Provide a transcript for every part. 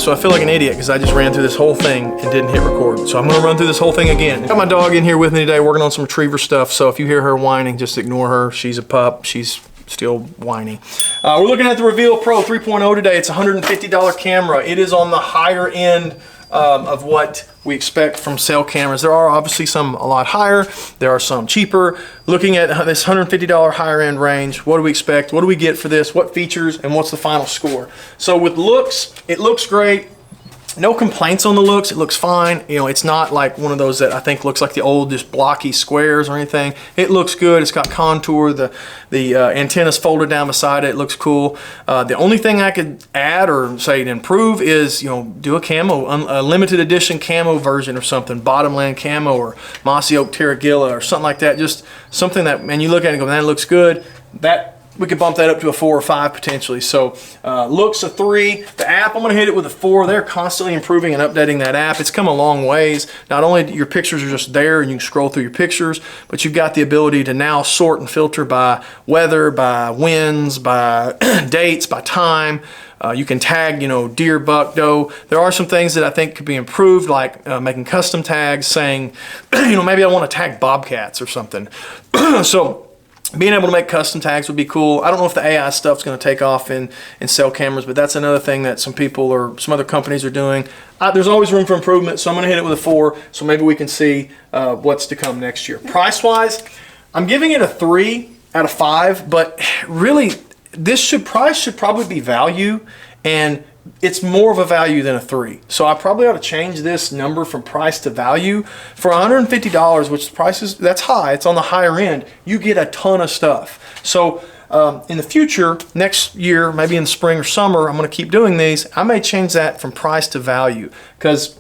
so I feel like an idiot because I just ran through this whole thing and didn't hit record. So I'm gonna run through this whole thing again. Got my dog in here with me today working on some retriever stuff, so if you hear her whining, just ignore her. She's a pup, she's still whiny. We're looking at the Reveal Pro 3.0 today. It's a $150 camera. It is on the higher end of what we expect from cell cameras. There are obviously some a lot higher. There are some cheaper. Looking at this $150 higher end range, what do we expect? What do we get for this? What features and what's the final score? So with looks, it looks great. No complaints on the looks. It looks fine. You know, it's not like one of those that I think looks like the old just blocky squares or anything. It looks good. It's got contour. The antenna's folded down beside it. It looks cool. The only thing I could add or say to improve is, you know, do a camo, a limited edition camo version or something, bottomland camo or mossy oak terragilla or something like that. Just something that, and you look at it and go, man, it looks good. That we could bump that up to a 4 or 5 potentially. So looks a 3. The app, I'm gonna hit it with a 4. They're constantly improving and updating that app. It's come a long ways. Not only your pictures are just there and you can scroll through your pictures, but you've got the ability to now sort and filter by weather, by winds, by dates, by time. You can tag, you know, deer, buck, doe. There are some things that I think could be improved, like making custom tags saying, you know, maybe I want to tag bobcats or something. So being able to make custom tags would be cool. I don't know if the AI stuff's going to take off in cell cameras, but that's another thing that some people or some other companies are doing. There's always room for improvement, so I'm going to hit it with a 4, so maybe we can see what's to come next year. Price-wise, I'm giving it a 3 out of 5, but really, this price should probably be value, and it's more of a value than a 3. So I probably ought to change this number from price to value. For $150, which the price is, that's high, it's on the higher end, you get a ton of stuff. So in the future, next year, maybe in the spring or summer, I'm gonna keep doing these. I may change that from price to value because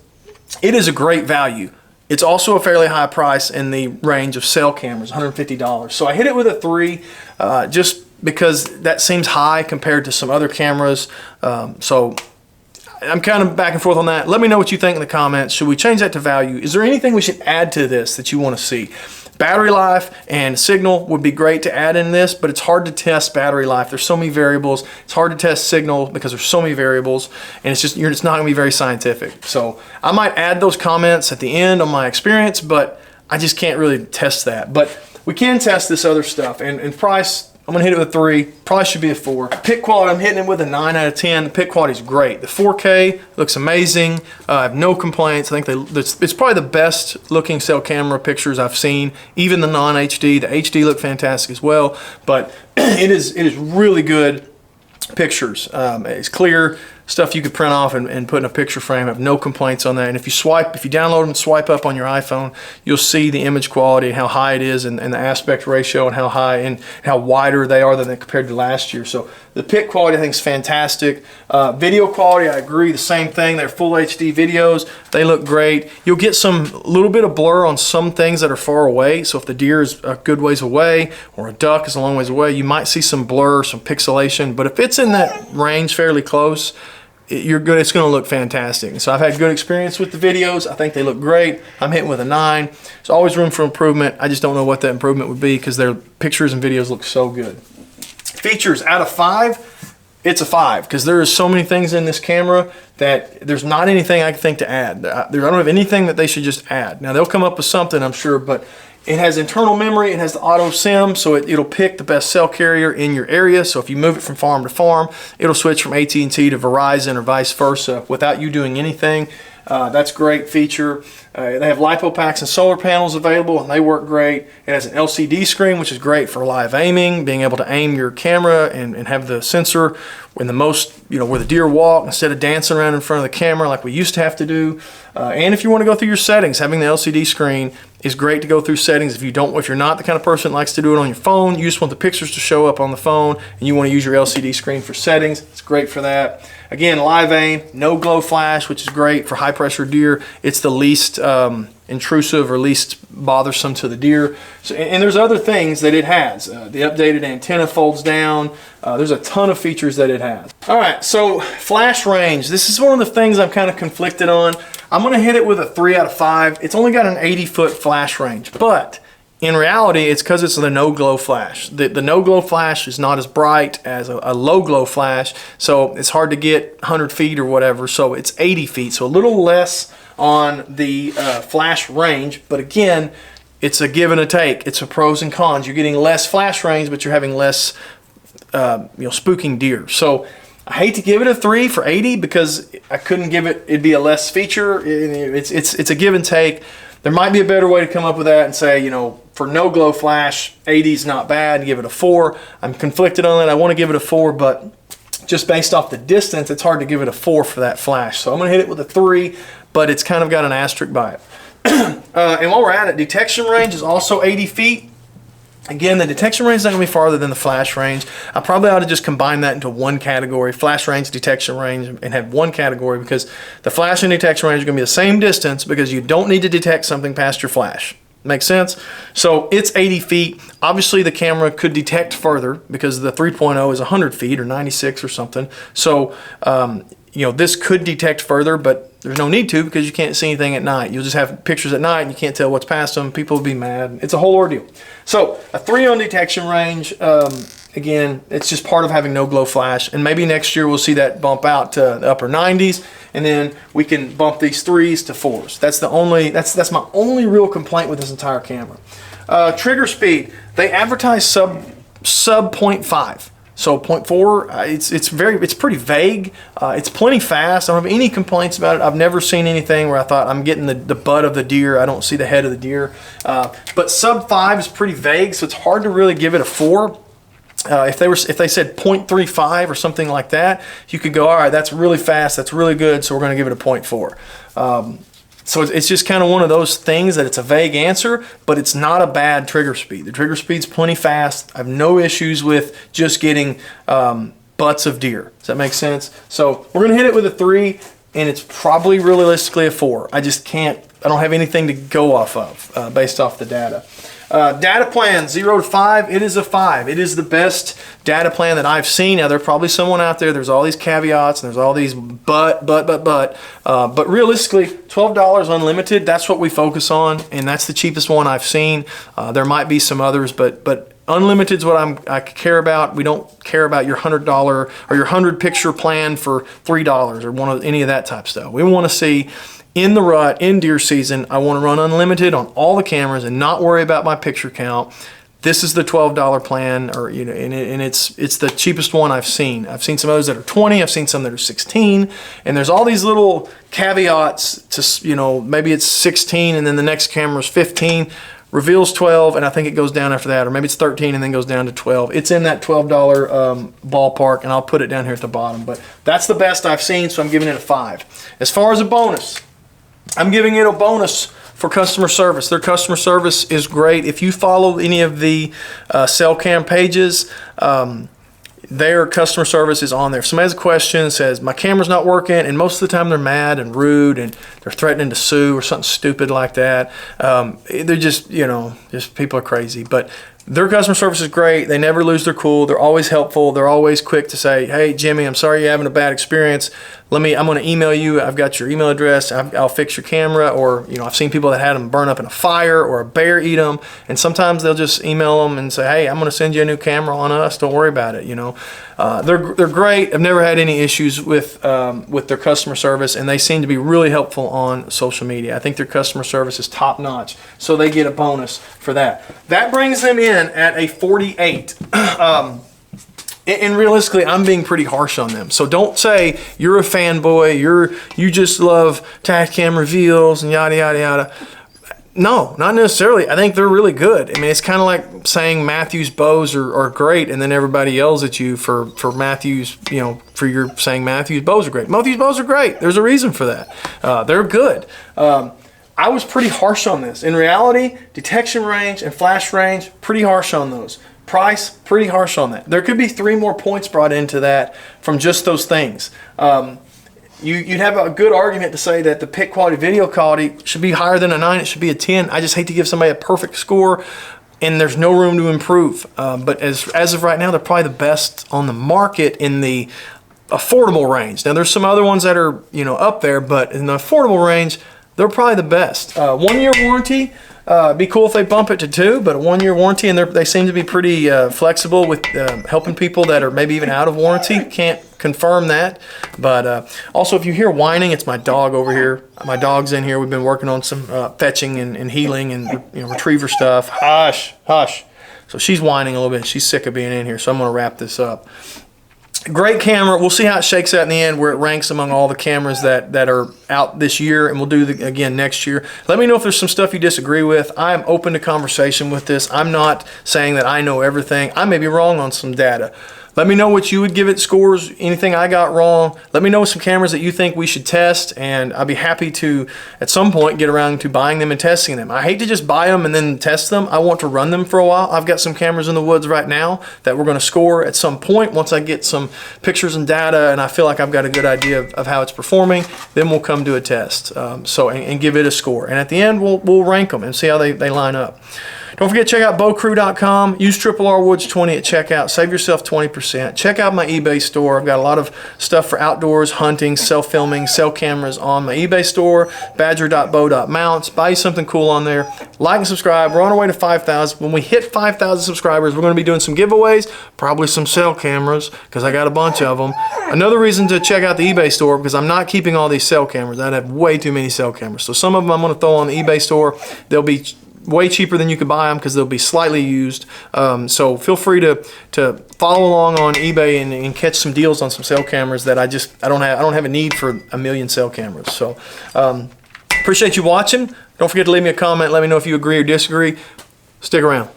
it is a great value. It's also a fairly high price in the range of cell cameras, $150. So I hit it with a 3, just because that seems high compared to some other cameras. So I'm kind of back and forth on that. Let me know what you think in the comments. Should we change that to value? Is there anything we should add to this that you want to see? Battery life and signal would be great to add in this, but it's hard to test battery life. There's so many variables. It's hard to test signal because there's so many variables, and it's not going to be very scientific. So I might add those comments at the end on my experience, but I just can't really test that. But we can test this other stuff, and price, I'm gonna hit it with a 3, probably should be a 4. Pic quality, I'm hitting it with a 9 out of 10. The pic quality is great. The 4K looks amazing. I have no complaints. I think it's probably the best looking cell camera pictures I've seen. Even the non-HD, the HD look fantastic as well, but it is really good pictures. It's clear stuff you could print off and put in a picture frame. I have no complaints on that. And if you download them and swipe up on your iPhone, you'll see the image quality, how high it is, and the aspect ratio, and how high and how wider they are than compared to last year. So the pic quality I think is fantastic. Video quality, I agree, the same thing. They're full HD videos. They look great. You'll get some little bit of blur on some things that are far away. So if the deer is a good ways away or a duck is a long ways away, you might see some blur, some pixelation. But if it's in that range fairly close, it's going to look fantastic. So I've had good experience with the videos. I think they look great. I'm hitting with a 9. There's always room for improvement. I just don't know what that improvement would be because their pictures and videos look so good. Features out of 5, it's a 5 because there are so many things in this camera that there's not anything I can think to add. I don't have anything that they should just add. Now they'll come up with something, I'm sure, but it has internal memory, it has the auto sim, so it'll pick the best cell carrier in your area. So if you move it from farm to farm, it'll switch from AT&T to Verizon or vice versa without you doing anything. That's a great feature. They have LiPo packs and solar panels available, and they work great. It has an LCD screen, which is great for live aiming, being able to aim your camera and have the sensor in the most, you know, where the deer walk instead of dancing around in front of the camera like we used to have to do. And if you want to go through your settings, having the LCD screen is great to go through settings. If you're not the kind of person that likes to do it on your phone, you just want the pictures to show up on the phone, and you want to use your LCD screen for settings, it's great for that. Again, live aim, no glow flash, which is great for high pressure deer. It's the least intrusive or least bothersome to the deer. So, and there's other things that it has. The updated antenna folds down. There's a ton of features that it has. All right, so flash range. This is one of the things I'm kind of conflicted on. I'm gonna hit it with a 3 out of 5. It's only got an 80-foot flash range, but In reality, it's because it's the no-glow flash. The no-glow flash is not as bright as a low-glow flash, so it's hard to get 100 feet or whatever, so it's 80 feet, so a little less on the flash range, but again, it's a give and a take. It's a pros and cons. You're getting less flash range, but you're having less spooking deer. So I hate to give it a 3 for 80 because I couldn't give it, it'd be a less feature. It's a give and take. There might be a better way to come up with that and say, you know, for no glow flash, 80 is not bad, give it a 4. I'm conflicted on that. I want to give it a 4, but just based off the distance, it's hard to give it a 4 for that flash. So I'm going to hit it with a 3, but it's kind of got an asterisk by it. And while we're at it, detection range is also 80 feet. Again, the detection range is not going to be farther than the flash range. I probably ought to just combine that into one category, flash range, detection range, and have one category, because the flash and detection range are going to be the same distance because you don't need to detect something past your flash. Makes sense? So it's 80 feet. Obviously, the camera could detect further because the 3.0 is 100 feet or 96 or something. So, you know, this could detect further, but there's no need to because you can't see anything at night. You'll just have pictures at night and you can't tell what's past them. People will be mad. It's a whole ordeal. So a 3 on detection range. Again, it's just part of having no glow flash. And maybe next year we'll see that bump out to the upper 90s, and then we can bump these 3s to 4s. That's my only real complaint with this entire camera. Trigger speed. They advertise sub 0.5. So 0.4, it's pretty vague. It's plenty fast. I don't have any complaints about it. I've never seen anything where I thought I'm getting the butt of the deer. I don't see the head of the deer. But sub 5 is pretty vague, so it's hard to really give it a 4. If they said 0.35 or something like that, you could go, all right, that's really fast, that's really good, so we're going to give it a 0.4. So it's just kind of one of those things that it's a vague answer, but it's not a bad trigger speed. The trigger speed's plenty fast. I have no issues with just getting butts of deer. Does that make sense? So we're going to hit it with a 3, and it's probably realistically a 4. I don't have anything to go off of based off the data. Data plan 0 to 5, it is a 5. It is the best data plan that I've seen. Now, there's probably someone out there, there's all these caveats, and there's all these but realistically, $12 unlimited, that's what we focus on, and that's the cheapest one I've seen. There might be some others, but unlimited is what I care about. We don't care about your $100 or your 100 picture plan for $3 or any of that type of stuff. We want to see in the rut, in deer season, I want to run unlimited on all the cameras and not worry about my picture count. This is the $12 plan, or you know, and it's the cheapest one I've seen. I've seen some others that are 20. I've seen some that are 16, and there's all these little caveats to, you know, maybe it's 16 and then the next camera's 15. Reveals 12, and I think it goes down after that, or maybe it's 13 and then goes down to 12. It's in that $12 ballpark, and I'll put it down here at the bottom. But that's the best I've seen, so I'm giving it a 5. As far as a bonus, I'm giving it a bonus for customer service. Their customer service is great. If you follow any of the Cellcam pages, their customer service is on there. If somebody has a question, says, my camera's not working, and most of the time they're mad and rude and they're threatening to sue or something stupid like that. They're just, you know, just people are crazy. But their customer service is great. They never lose their cool. They're always helpful. They're always quick to say, hey, Jimmy, I'm sorry you're having a bad experience. I'm going to email you. I've got your email address. I'll fix your camera. Or, you know, I've seen people that had them burn up in a fire or a bear eat them. And sometimes they'll just email them and say, hey, I'm going to send you a new camera on us. Don't worry about it, you know. They're great. I've never had any issues with their customer service, and they seem to be really helpful on social media. I think their customer service is top notch, so they get a bonus for that. That brings them in at a 48. And realistically, I'm being pretty harsh on them. So don't say you're a fanboy, you just love Tactacam Reveals and yada yada yada. No, not necessarily. I think they're really good. I mean, it's kind of like saying Matthews bows are great, and then everybody yells at you for Matthews, you know, for your saying Matthews bows are great. Matthews bows are great. There's a reason for that. They're good. I was pretty harsh on this. In reality, detection range and flash range, pretty harsh on those. Price, pretty harsh on that. There could be 3 more points brought into that from just those things. You'd have a good argument to say that the pic quality, video quality should be higher than a 9. It should be a 10. I just hate to give somebody a perfect score, and there's no room to improve. But as of right now, they're probably the best on the market in the affordable range. Now, there's some other ones that are, you know, up there, but in the affordable range, they're probably the best. 1-year warranty. It'd be cool if they bump it to 2, but a 1-year warranty, and they seem to be pretty flexible with helping people that are maybe even out of warranty. Can't confirm that, but also if you hear whining, it's my dog over here. My dog's in here. We've been working on some fetching and healing and retriever stuff. Hush, hush. So she's whining a little bit. She's sick of being in here, so I'm going to wrap this up. Great camera. We'll see how it shakes out in the end, where it ranks among all the cameras that are out this year, and we'll do again next year. Let me know if there's some stuff you disagree with. I'm open to conversation with this. I'm not saying that I know everything. I may be wrong on some data. Let me know what you would give it scores, anything I got wrong. Let me know some cameras that you think we should test, and I'll be happy to, at some point, get around to buying them and testing them. I hate to just buy them and then test them. I want to run them for a while. I've got some cameras in the woods right now that we're going to score at some point. Once I get some pictures and data and I feel like I've got a good idea of how it's performing, then we'll come do a test and give it a score. And at the end, we'll rank them and see how they line up. Don't forget to check out bowcrew.com. Use RRWoods20 at checkout. Save yourself 20%. Check out my eBay store. I've got a lot of stuff for outdoors, hunting, self-filming, cell cameras on my eBay store, badger.bow.mounts. Buy you something cool on there. Like and subscribe. We're on our way to 5,000. When we hit 5,000 subscribers, we're going to be doing some giveaways, probably some cell cameras, because I got a bunch of them. Another reason to check out the eBay store, because I'm not keeping all these cell cameras. I'd have way too many cell cameras. So some of them I'm going to throw on the eBay store. They'll be way cheaper than you could buy them because they'll be slightly used. So feel free to follow along on eBay and catch some deals on some cell cameras that I don't have a need for a million cell cameras. So appreciate you watching. Don't forget to leave me a comment. Let me know if you agree or disagree. Stick around.